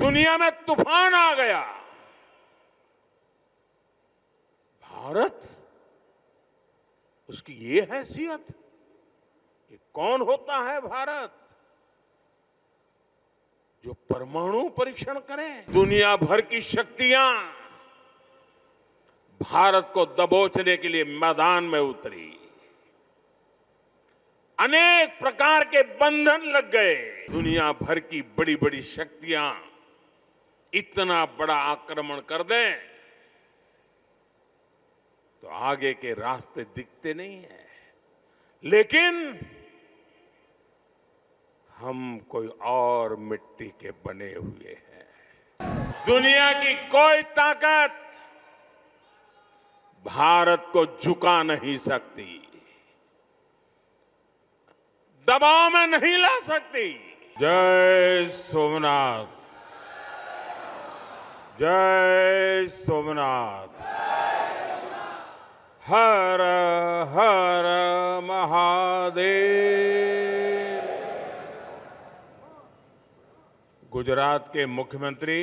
दुनिया में तूफान आ गया, भारत, उसकी ये हैसियत, ये कौन होता है भारत जो परमाणु परीक्षण करे? दुनिया भर की शक्तियां भारत को दबोचने के लिए मैदान में उतरी। अनेक प्रकार के बंधन लग गए। दुनिया भर की बड़ी बड़ी शक्तियां इतना बड़ा आक्रमण कर दें तो आगे के रास्ते दिखते नहीं है। लेकिन हम कोई और मिट्टी के बने हुए हैं। दुनिया की कोई ताकत भारत को झुका नहीं सकती, दबाव में नहीं ला सकती। जय सोमनाथ, जय सोमनाथ, हर हर महादेव। गुजरात के मुख्यमंत्री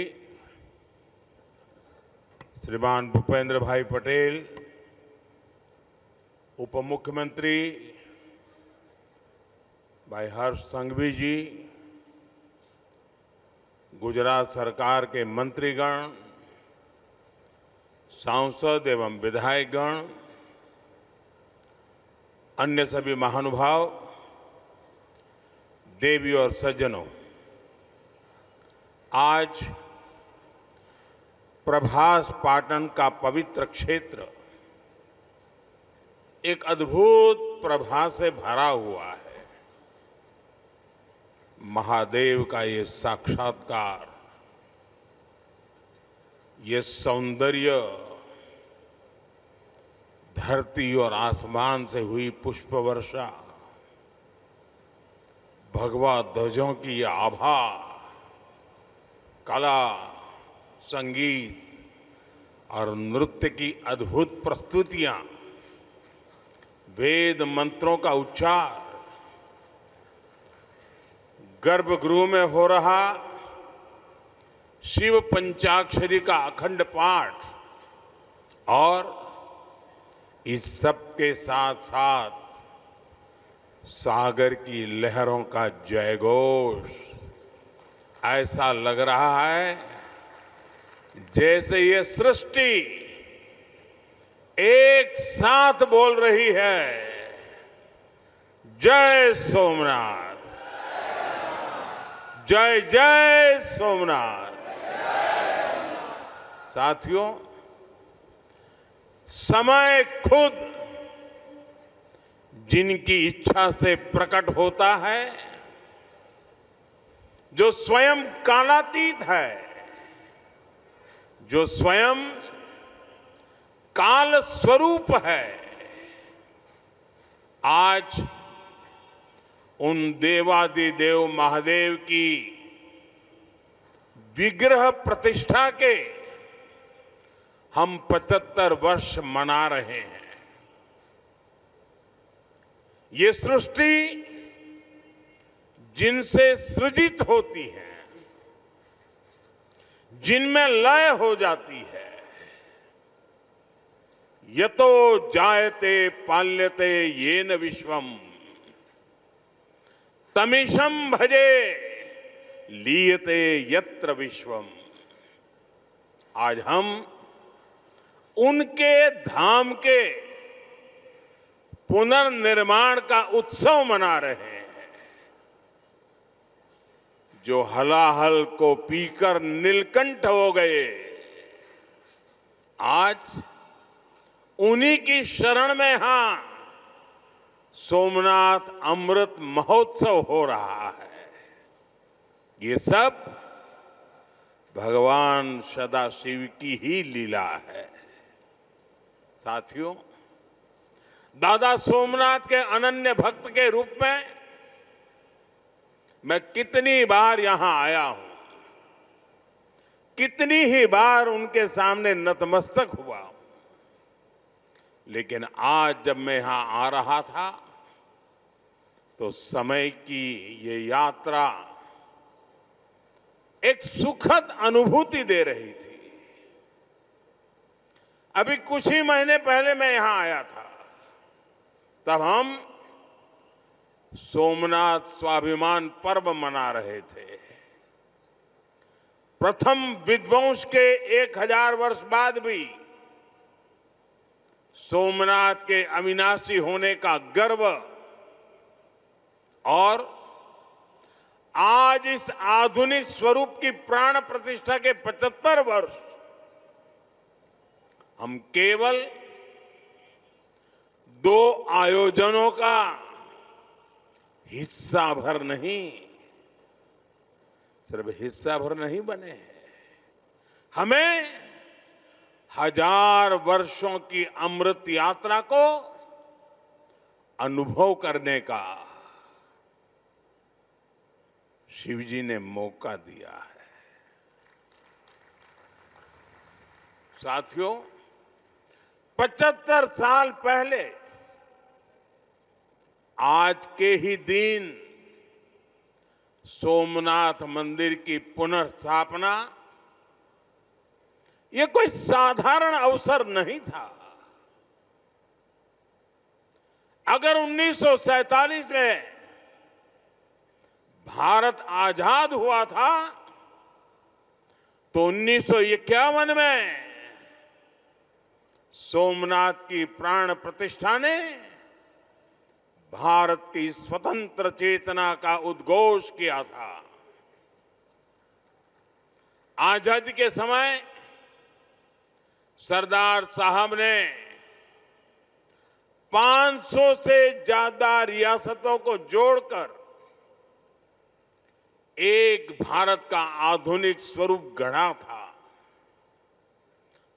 श्रीमान भूपेंद्र भाई पटेल, उप मुख्यमंत्री भाई हर्ष संघवी जी, गुजरात सरकार के मंत्रीगण, सांसद एवं विधायकगण, अन्य सभी महानुभाव, देवी और सज्जनों, आज प्रभास पाटन का पवित्र क्षेत्र एक अद्भुत प्रभा से भरा हुआ है। महादेव का ये साक्षात्कार, ये सौंदर्य, धरती और आसमान से हुई पुष्प वर्षा, भगवा ध्वजों की ये आभा, कला, संगीत और नृत्य की अद्भुत प्रस्तुतियां, वेद मंत्रों का उच्चार, गर्भगृह में हो रहा शिव पंचाक्षरी का अखंड पाठ और इस सब के साथ साथ सागर की लहरों का जयघोष, ऐसा लग रहा है जैसे ये सृष्टि एक साथ बोल रही है, जय सोमनाथ, जय जय सोमनाथ। साथियों, समय खुद जिनकी इच्छा से प्रकट होता है, जो स्वयं कालातीत है, जो स्वयं काल स्वरूप है, आज उन देवादिदेव महादेव की विग्रह प्रतिष्ठा के हम 75 वर्ष मना रहे हैं। ये सृष्टि जिनसे सृजित होती है, जिनमें लय हो जाती है, यतो जायते पाल्यते येन विश्वम तमीशम भजे लीयते यत्र विश्वम। आज हम उनके धाम के पुनर्निर्माण का उत्सव मना रहे हैं। जो हलाहल को पीकर नीलकंठ हो गए, आज उन्हीं की शरण में यहां सोमनाथ अमृत महोत्सव हो रहा है। ये सब भगवान सदाशिव की ही लीला है। साथियों, दादा सोमनाथ के अनन्य भक्त के रूप में मैं कितनी बार यहां आया हूं, कितनी ही बार उनके सामने नतमस्तक हुआ हूं, लेकिन आज जब मैं यहां आ रहा था तो समय की ये यात्रा एक सुखद अनुभूति दे रही थी। अभी कुछ ही महीने पहले मैं यहां आया था, तब हम सोमनाथ स्वाभिमान पर्व मना रहे थे। प्रथम विध्वंस के 1000 वर्ष बाद भी सोमनाथ के अविनाशी होने का गर्व और आज इस आधुनिक स्वरूप की प्राण प्रतिष्ठा के 75 वर्ष हम केवल 2 आयोजनों का हिस्सा भर नहीं, सिर्फ हिस्सा भर नहीं बने हैं, हमें 1000 वर्षों की अमृत यात्रा को अनुभव करने का शिव जी ने मौका दिया है। साथियों, 75 साल पहले आज के ही दिन सोमनाथ मंदिर की पुनर्स्थापना ये कोई साधारण अवसर नहीं था। अगर 1947 में भारत आजाद हुआ था तो 1951 में सोमनाथ की प्राण प्रतिष्ठा ने भारत की स्वतंत्र चेतना का उद्घोष किया था। आजादी के समय सरदार साहब ने 500 से ज्यादा रियासतों को जोड़कर एक भारत का आधुनिक स्वरूप गढ़ा था।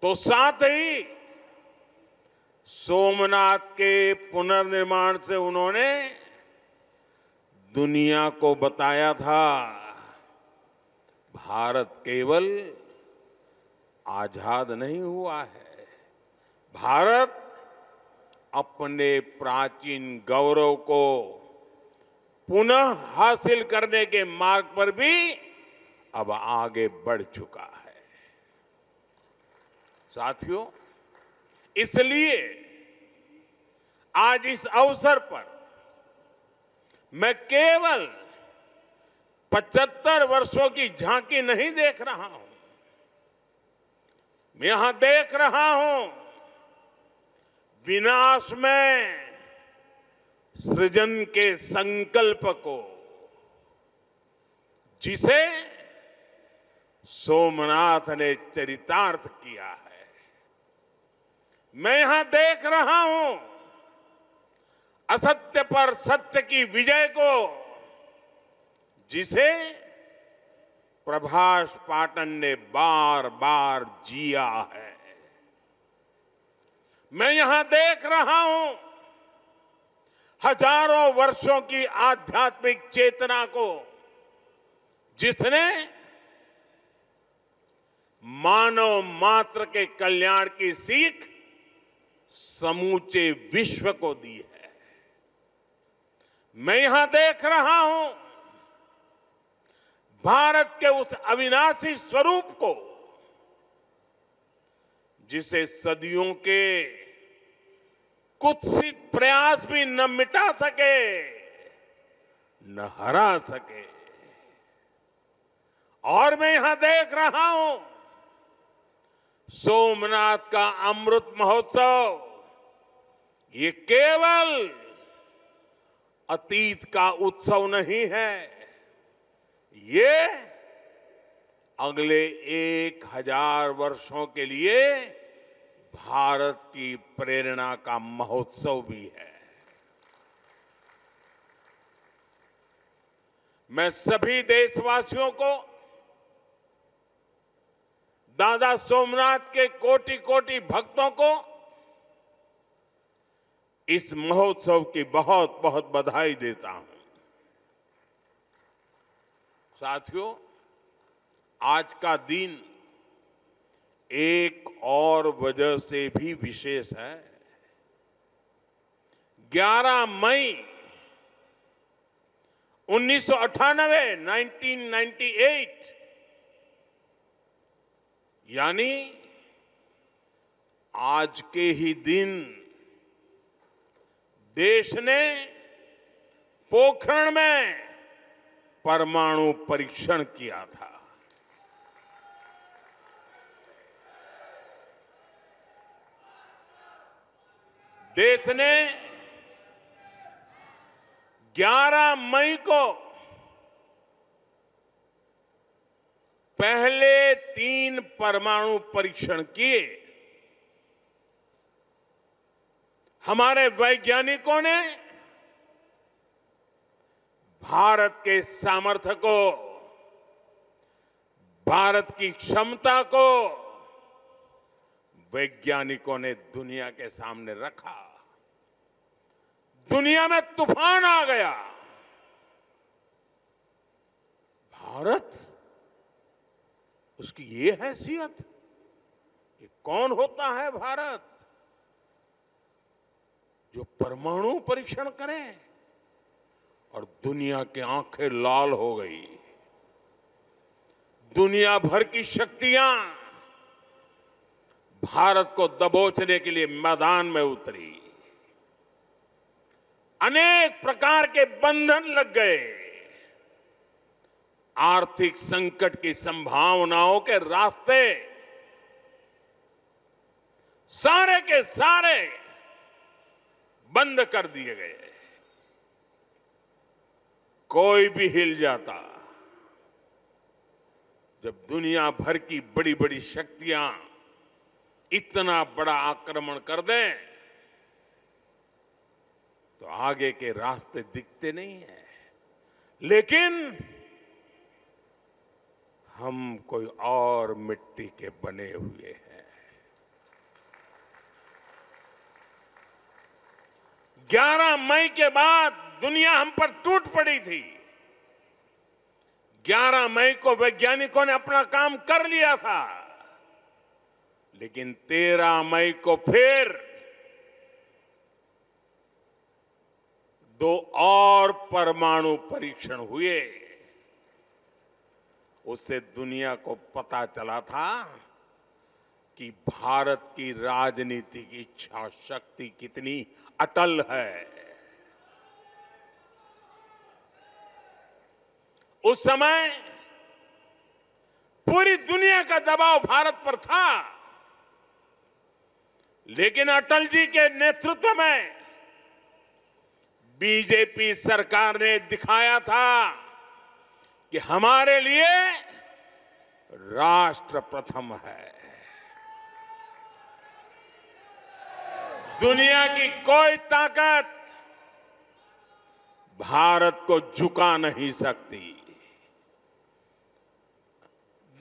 तो साथ ही सोमनाथ के पुनर्निर्माण से उन्होंने दुनिया को बताया था, भारत केवल आजाद नहीं हुआ है, भारत अपने प्राचीन गौरव को पुनः हासिल करने के मार्ग पर भी अब आगे बढ़ चुका है। साथियों, इसलिए आज इस अवसर पर मैं केवल 75 वर्षों की झांकी नहीं देख रहा हूं, मैं यहां देख रहा हूं विनाश में सृजन के संकल्प को, जिसे सोमनाथ ने चरितार्थ किया है। मैं यहां देख रहा हूं असत्य पर सत्य की विजय को, जिसे प्रभास पाटन ने बार बार जिया है। मैं यहां देख रहा हूं हजारों वर्षों की आध्यात्मिक चेतना को, जिसने मानव मात्र के कल्याण की सीख समूचे विश्व को दी है। मैं यहां देख रहा हूं भारत के उस अविनाशी स्वरूप को, जिसे सदियों के कुत्सित प्रयास भी न मिटा सके, न हरा सके। और मैं यहां देख रहा हूं सोमनाथ का अमृत महोत्सव, ये केवल अतीत का उत्सव नहीं है, ये अगले 1000 वर्षों के लिए भारत की प्रेरणा का महोत्सव भी है। मैं सभी देशवासियों को दादा सोमनाथ के कोटि कोटि भक्तों को इस महोत्सव की बहुत बहुत बधाई देता हूं। साथियों, आज का दिन एक और वजह से भी विशेष है। 11 मई 1998 1998 यानी आज के ही दिन देश ने पोखरण में परमाणु परीक्षण किया था। देश ने 11 मई को पहले 3 परमाणु परीक्षण किए। हमारे वैज्ञानिकों ने भारत के सामर्थ्य को, भारत की क्षमता को वैज्ञानिकों ने दुनिया के सामने रखा। दुनिया में तूफान आ गया। भारत, उसकी ये हैसियत, ये कौन होता है भारत जो परमाणु परीक्षण करे? और दुनिया की आंखें लाल हो गई। दुनिया भर की शक्तियां भारत को दबोचने के लिए मैदान में उतरी। अनेक प्रकार के बंधन लग गए। आर्थिक संकट की संभावनाओं के रास्ते सारे के सारे बंद कर दिए गए। कोई भी हिल जाता। जब दुनिया भर की बड़ी बड़ी शक्तियां इतना बड़ा आक्रमण कर दें तो आगे के रास्ते दिखते नहीं है। लेकिन हम कोई और मिट्टी के बने हुए हैं। 11 मई के बाद दुनिया हम पर टूट पड़ी थी। 11 मई को वैज्ञानिकों ने अपना काम कर लिया था, लेकिन 13 मई को फिर 2 और परमाणु परीक्षण हुए। उससे दुनिया को पता चला था कि भारत की राजनीतिक इच्छा शक्ति कितनी अटल है। उस समय पूरी दुनिया का दबाव भारत पर था, लेकिन अटल जी के नेतृत्व में बीजेपी सरकार ने दिखाया था कि हमारे लिए राष्ट्र प्रथम है। दुनिया की कोई ताकत भारत को झुका नहीं सकती,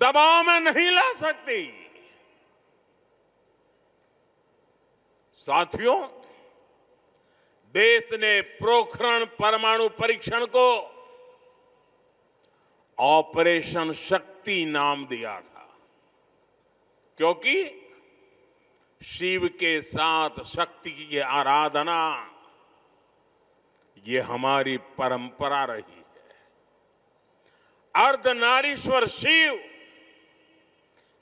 दबाव में नहीं ला सकती। साथियों, देश ने पोखरण परमाणु परीक्षण को ऑपरेशन शक्ति नाम दिया था, क्योंकि शिव के साथ शक्ति की आराधना ये हमारी परंपरा रही है। अर्धनारीश्वर शिव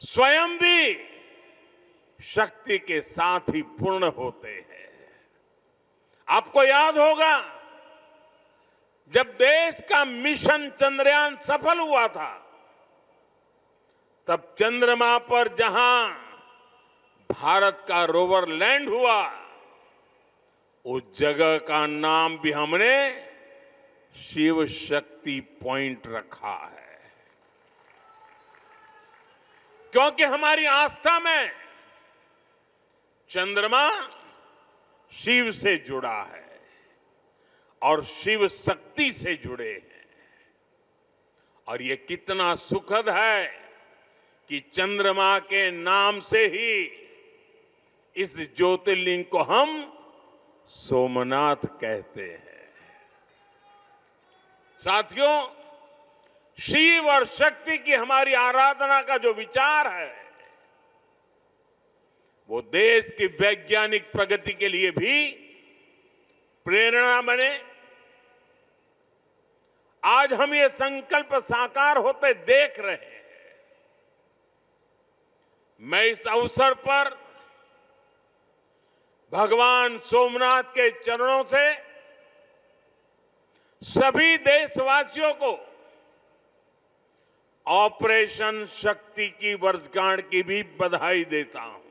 स्वयं भी शक्ति के साथ ही पूर्ण होते हैं। आपको याद होगा, जब देश का मिशन चंद्रयान सफल हुआ था, तब चंद्रमा पर जहां भारत का रोवर लैंड हुआ, उस जगह का नाम भी हमने शिव शक्ति पॉइंट रखा है, क्योंकि हमारी आस्था में चंद्रमा शिव से जुड़ा है और शिव शक्ति से जुड़े हैं। और ये कितना सुखद है कि चंद्रमा के नाम से ही इस ज्योतिर्लिंग को हम सोमनाथ कहते हैं। साथियों, शिव और शक्ति की हमारी आराधना का जो विचार है, वो देश की वैज्ञानिक प्रगति के लिए भी प्रेरणा बने। आज हम ये संकल्प साकार होते देख रहे हैं। मैं इस अवसर पर भगवान सोमनाथ के चरणों से सभी देशवासियों को ऑपरेशन शक्ति की वर्षगांठ की भी बधाई देता हूं।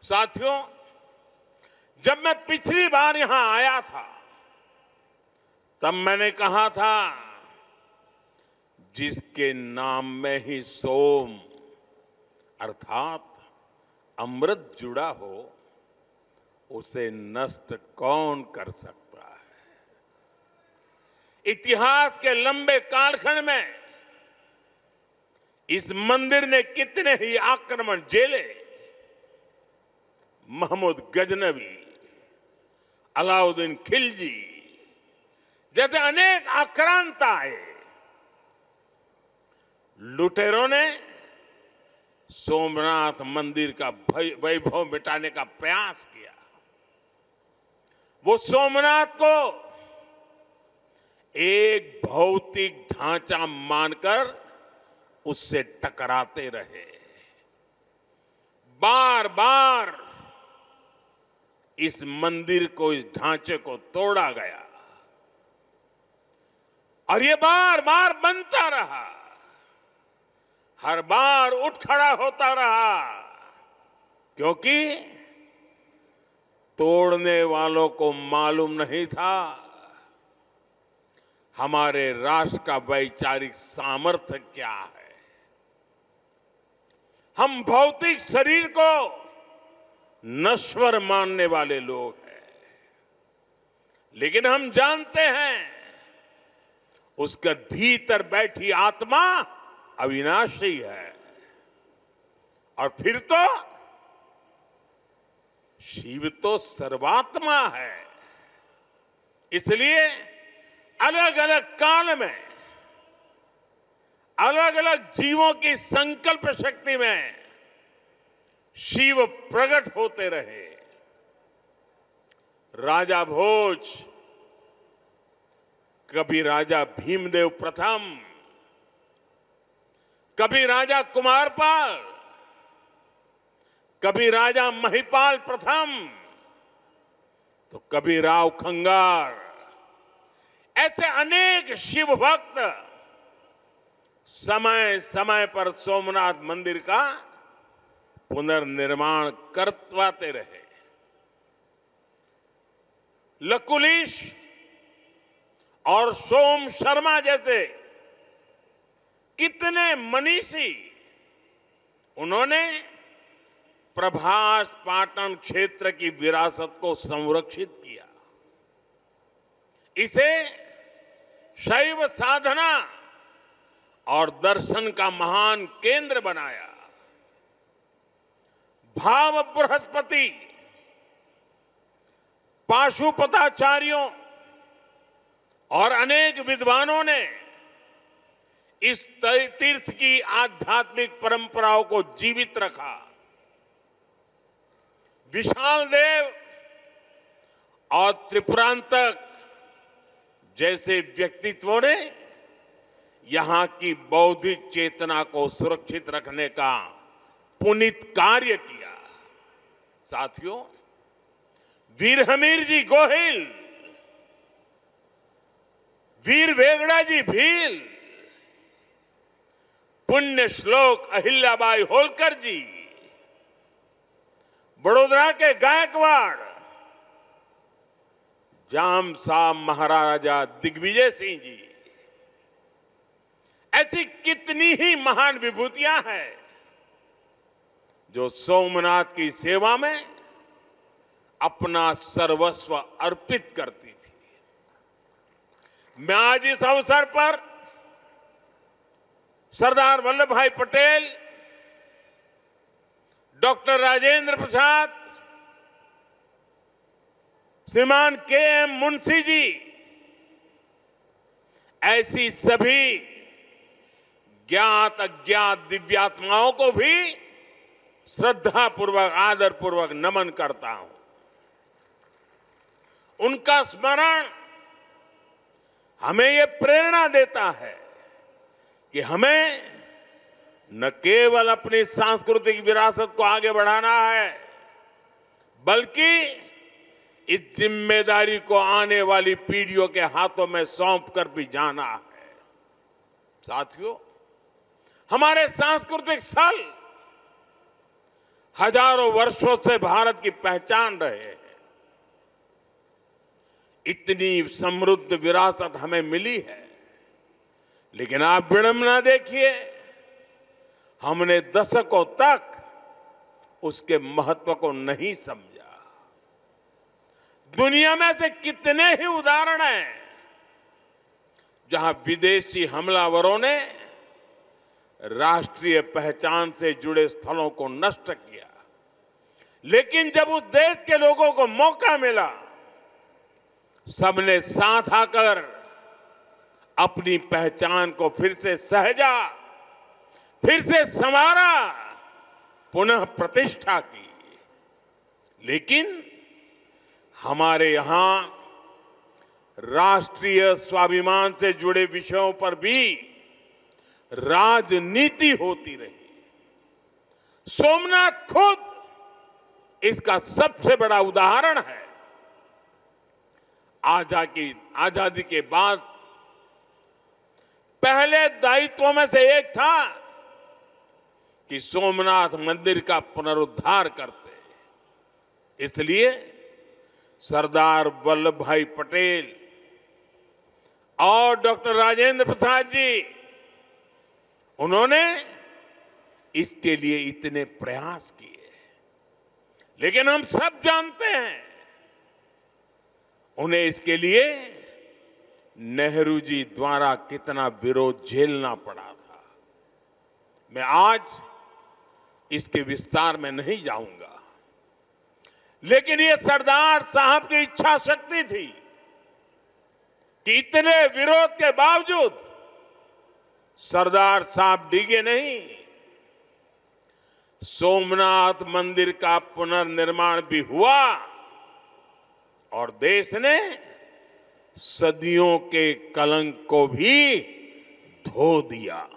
साथियों, जब मैं पिछली बार यहां आया था तब मैंने कहा था, जिसके नाम में ही सोम अर्थात अमृत जुड़ा हो उसे नष्ट कौन कर सकता है। इतिहास के लंबे कालखंड में इस मंदिर ने कितने ही आक्रमण झेले। महमूद गजनवी, अलाउद्दीन खिलजी जैसे अनेक आक्रांत आए। लुटेरों ने सोमनाथ मंदिर का वैभव मिटाने का प्रयास किया। वो सोमनाथ को एक भौतिक ढांचा मानकर उससे टकराते रहे। बार बार इस मंदिर को, इस ढांचे को तोड़ा गया और ये बार बार बनता रहा, हर बार उठ खड़ा होता रहा, क्योंकि तोड़ने वालों को मालूम नहीं था हमारे राष्ट्र का वैचारिक सामर्थ्य क्या है। हम भौतिक शरीर को नश्वर मानने वाले लोग हैं, लेकिन हम जानते हैं उसके भीतर बैठी आत्मा अविनाशी है। और फिर तो शिव तो सर्वात्मा है। इसलिए अलग अलग काल में अलग अलग जीवों की संकल्प शक्ति में शिव प्रकट होते रहे। राजा भोज, कभी राजा भीमदेव प्रथम, कभी राजा कुमारपाल, कभी राजा महिपाल प्रथम, तो कभी राव खंगार, ऐसे अनेक शिव भक्त समय समय पर सोमनाथ मंदिर का पुनर्निर्माण करवाते रहे। लकुलिश और सोम शर्मा जैसे कितने मनीषी, उन्होंने प्रभास पाटन क्षेत्र की विरासत को संरक्षित किया, इसे शैव साधना और दर्शन का महान केंद्र बनाया। भाव बृहस्पति, पाशुपताचार्यों और अनेक विद्वानों ने इस तीर्थ की आध्यात्मिक परंपराओं को जीवित रखा। विशाल देव और त्रिपुरांतक जैसे व्यक्तित्वों ने यहां की बौद्धिक चेतना को सुरक्षित रखने का पुनीत कार्य किया। साथियों, वीर हमीर जी गोहिल, वीर वेगड़ा जी भील, पुण्य श्लोक अहिल्याबाई होलकर जी, बड़ौदा के गायकवाड़, जाम साहब महाराजा दिग्विजय सिंह जी, ऐसी कितनी ही महान विभूतियां हैं जो सोमनाथ की सेवा में अपना सर्वस्व अर्पित करती थी। मैं आज इस अवसर पर सरदार वल्लभ भाई पटेल, डॉक्टर राजेंद्र प्रसाद, श्रीमान के.एम. मुंशी जी, ऐसी सभी ज्ञात अज्ञात दिव्यात्माओं को भी श्रद्धापूर्वक, आदरपूर्वक नमन करता हूं। उनका स्मरण हमें ये प्रेरणा देता है कि हमें न केवल अपनी सांस्कृतिक विरासत को आगे बढ़ाना है, बल्कि इस जिम्मेदारी को आने वाली पीढ़ियों के हाथों में सौंप कर भी जाना है। साथियों, हमारे सांस्कृतिक स्थल हजारों वर्षों से भारत की पहचान रहे हैं। इतनी समृद्ध विरासत हमें मिली है, लेकिन आप विडंबना देखिए, हमने दशकों तक उसके महत्व को नहीं समझा। दुनिया में से कितने ही उदाहरण हैं जहां विदेशी हमलावरों ने राष्ट्रीय पहचान से जुड़े स्थलों को नष्ट किया, लेकिन जब उस देश के लोगों को मौका मिला, सबने साथ आकर अपनी पहचान को फिर से सहेजा, फिर से संवारा, पुनः प्रतिष्ठा की। लेकिन हमारे यहां राष्ट्रीय स्वाभिमान से जुड़े विषयों पर भी राजनीति होती रही। सोमनाथ खुद इसका सबसे बड़ा उदाहरण है। आजादी के बाद पहले दायित्वों में से एक था कि सोमनाथ मंदिर का पुनरुद्धार करते। इसलिए सरदार वल्लभ भाई पटेल और डॉक्टर राजेंद्र प्रसाद जी, उन्होंने इसके लिए इतने प्रयास किए। लेकिन हम सब जानते हैं, उन्हें इसके लिए नेहरू जी द्वारा कितना विरोध झेलना पड़ा था। मैं आज इसके विस्तार में नहीं जाऊंगा, लेकिन ये सरदार साहब की इच्छा शक्ति थी कि इतने विरोध के बावजूद सरदार साहब डिगे नहीं। सोमनाथ मंदिर का पुनर्निर्माण भी हुआ और देश ने सदियों के कलंक को भी धो दिया।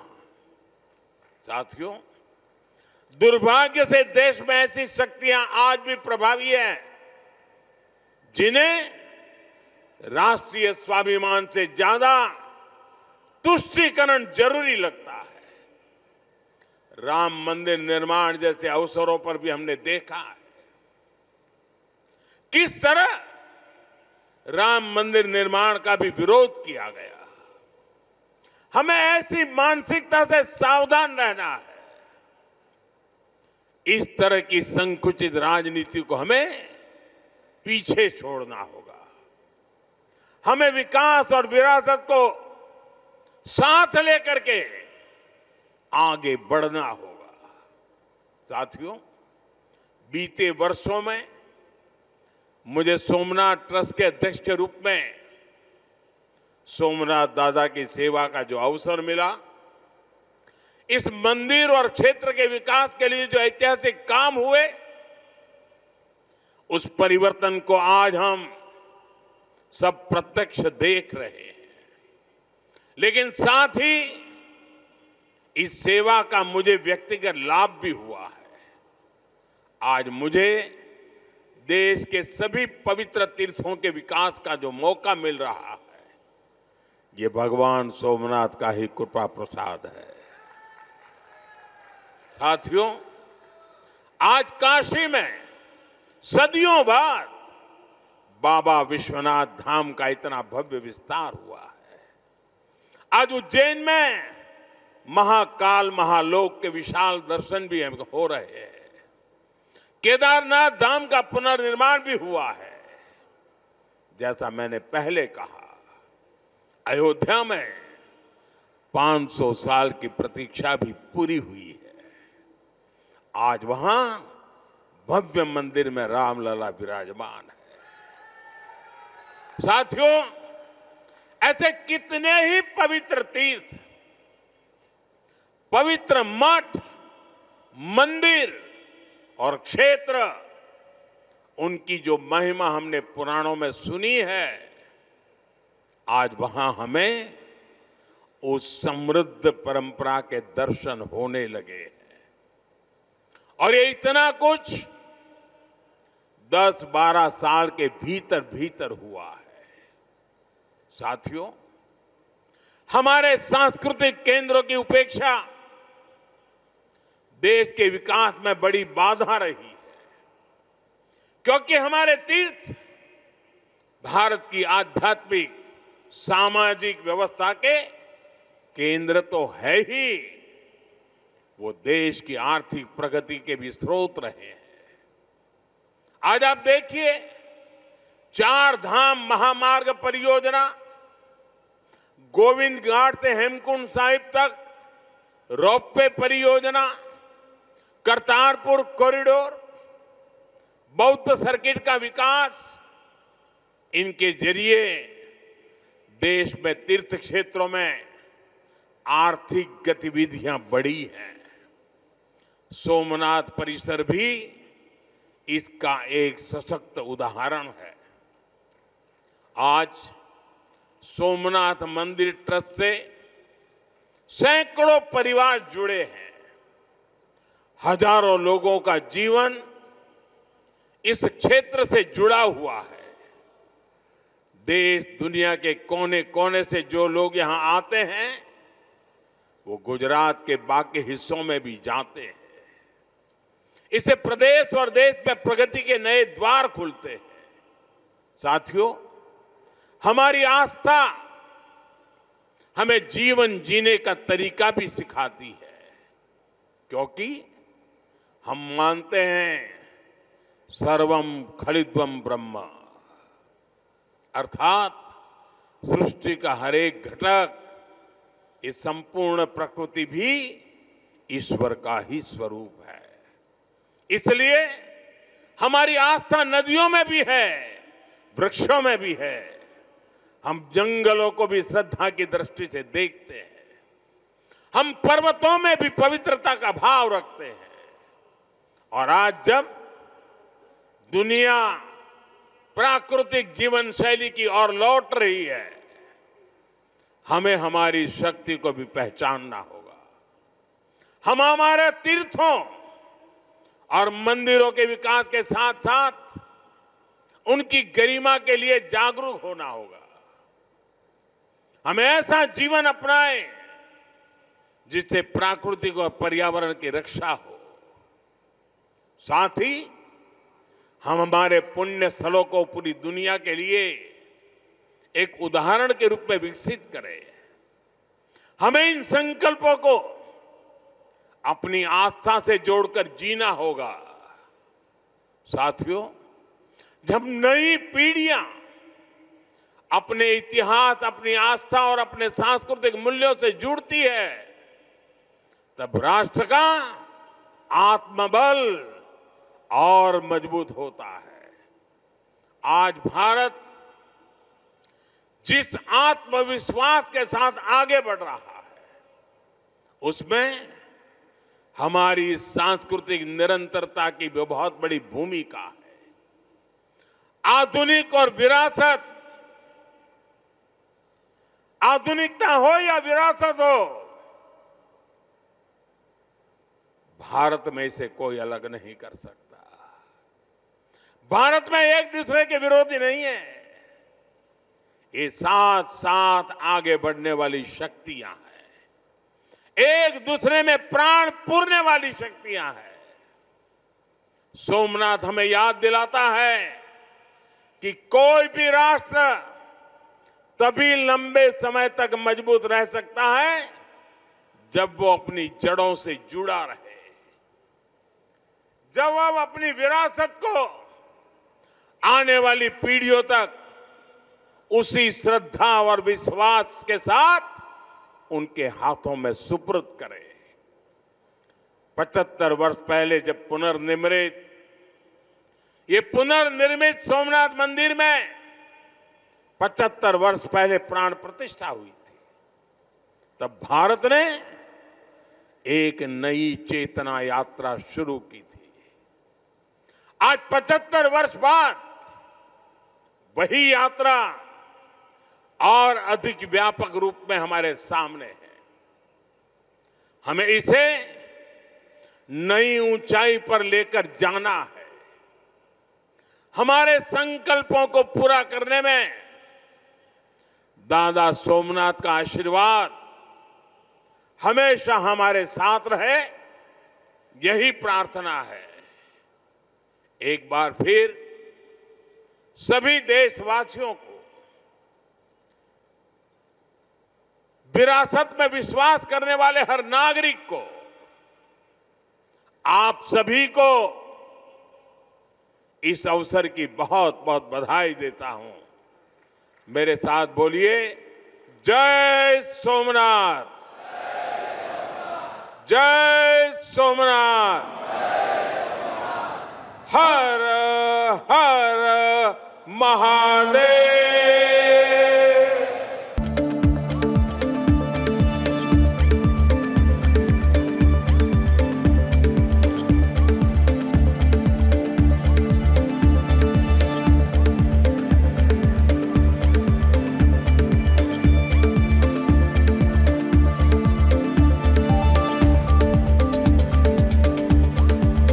साथियों, दुर्भाग्य से देश में ऐसी शक्तियां आज भी प्रभावी हैं जिन्हें राष्ट्रीय स्वाभिमान से ज्यादा तुष्टीकरण जरूरी लगता है। राम मंदिर निर्माण जैसे अवसरों पर भी हमने देखा है किस तरह राम मंदिर निर्माण का भी विरोध किया गया। हमें ऐसी मानसिकता से सावधान रहना है। इस तरह की संकुचित राजनीति को हमें पीछे छोड़ना होगा। हमें विकास और विरासत को साथ लेकर के आगे बढ़ना होगा। साथियों, बीते वर्षों में मुझे सोमनाथ ट्रस्ट के अध्यक्ष के रूप में सोमनाथ दादा की सेवा का जो अवसर मिला, इस मंदिर और क्षेत्र के विकास के लिए जो ऐतिहासिक काम हुए, उस परिवर्तन को आज हम सब प्रत्यक्ष देख रहे हैं। लेकिन साथ ही इस सेवा का मुझे व्यक्तिगत लाभ भी हुआ है। आज मुझे देश के सभी पवित्र तीर्थों के विकास का जो मौका मिल रहा है, ये भगवान सोमनाथ का ही कृपा प्रसाद है। साथियों, आज काशी में सदियों बाद बाबा विश्वनाथ धाम का इतना भव्य विस्तार हुआ है। आज उज्जैन में महाकाल महालोक के विशाल दर्शन भी हो रहे हैं। केदारनाथ धाम का पुनर्निर्माण भी हुआ है। जैसा मैंने पहले कहा, अयोध्या में 500 साल की प्रतीक्षा भी पूरी हुई है। आज वहां भव्य मंदिर में रामलला विराजमान है। साथियों, ऐसे कितने ही पवित्र तीर्थ, पवित्र मठ, मंदिर और क्षेत्र, उनकी जो महिमा हमने पुराणों में सुनी है, आज वहां हमें उस समृद्ध परंपरा के दर्शन होने लगे हैं। और ये इतना कुछ 10-12 साल के भीतर भीतर हुआ है। साथियों, हमारे सांस्कृतिक केंद्रों की उपेक्षा देश के विकास में बड़ी बाधा रही है, क्योंकि हमारे तीर्थ भारत की आध्यात्मिक सामाजिक व्यवस्था के केंद्र तो है ही, वो देश की आर्थिक प्रगति के भी स्रोत रहे हैं। आज आप देखिए, 4 धाम महामार्ग परियोजना, गोविंद घाट से हेमकुंड साहिब तक रोपवे परियोजना, करतारपुर कॉरिडोर, बौद्ध सर्किट का विकास, इनके जरिए देश में तीर्थ क्षेत्रों में आर्थिक गतिविधियां बढ़ी हैं। सोमनाथ परिसर भी इसका एक सशक्त उदाहरण है। आज सोमनाथ मंदिर ट्रस्ट से सैकड़ों परिवार जुड़े हैं। हजारों लोगों का जीवन इस क्षेत्र से जुड़ा हुआ है। देश दुनिया के कोने कोने से जो लोग यहां आते हैं, वो गुजरात के बाकी हिस्सों में भी जाते हैं। इससे प्रदेश और देश में प्रगति के नए द्वार खुलते हैं। साथियों, हमारी आस्था हमें जीवन जीने का तरीका भी सिखाती है, क्योंकि हम मानते हैं सर्वम खलिद्वम ब्रह्म, अर्थात सृष्टि का हर एक घटक, इस संपूर्ण प्रकृति भी ईश्वर का ही स्वरूप है। इसलिए हमारी आस्था नदियों में भी है, वृक्षों में भी है। हम जंगलों को भी श्रद्धा की दृष्टि से देखते हैं। हम पर्वतों में भी पवित्रता का भाव रखते हैं। और आज जब दुनिया प्राकृतिक जीवन शैली की ओर लौट रही है, हमें हमारी शक्ति को भी पहचानना होगा। हम हमारे तीर्थों और मंदिरों के विकास के साथ साथ उनकी गरिमा के लिए जागरूक होना होगा। हमें ऐसा जीवन अपनाएं जिससे प्राकृतिक और पर्यावरण की रक्षा हो। साथ ही हम हमारे पुण्य स्थलों को पूरी दुनिया के लिए एक उदाहरण के रूप में विकसित करें। हमें इन संकल्पों को अपनी आस्था से जोड़कर जीना होगा। साथियों, जब नई पीढ़ियां अपने इतिहास, अपनी आस्था और अपने सांस्कृतिक मूल्यों से जुड़ती है, तब राष्ट्र का आत्मबल और मजबूत होता है। आज भारत जिस आत्मविश्वास के साथ आगे बढ़ रहा है, उसमें हमारी सांस्कृतिक निरंतरता की भी बहुत बड़ी भूमिका है। आधुनिक और विरासत, आधुनिकता हो या विरासत हो, भारत में इसे कोई अलग नहीं कर सकता। भारत में एक दूसरे के विरोधी नहीं है। ये साथ साथ आगे बढ़ने वाली शक्तियां हैं, एक दूसरे में प्राण पूरने वाली शक्तियां हैं। सोमनाथ हमें याद दिलाता है कि कोई भी राष्ट्र तभी लंबे समय तक मजबूत रह सकता है जब वो अपनी जड़ों से जुड़ा रहे, जब वो अपनी विरासत को आने वाली पीढ़ियों तक उसी श्रद्धा और विश्वास के साथ उनके हाथों में सुपुर्द करे। 75 वर्ष पहले जब ये पुनर्निर्मित सोमनाथ मंदिर में 75 वर्ष पहले प्राण प्रतिष्ठा हुई थी, तब भारत ने एक नई चेतना यात्रा शुरू की थी। आज 75 वर्ष बाद वही यात्रा और अधिक व्यापक रूप में हमारे सामने है। हमें इसे नई ऊंचाई पर लेकर जाना है। हमारे संकल्पों को पूरा करने में दादा सोमनाथ का आशीर्वाद हमेशा हमारे साथ रहे, यही प्रार्थना है। एक बार फिर सभी देशवासियों को, विरासत में विश्वास करने वाले हर नागरिक को, आप सभी को इस अवसर की बहुत बहुत बधाई देता हूं। मेरे साथ बोलिए, जय सोमनाथ, जय सोमनाथ, हर हर महादेव।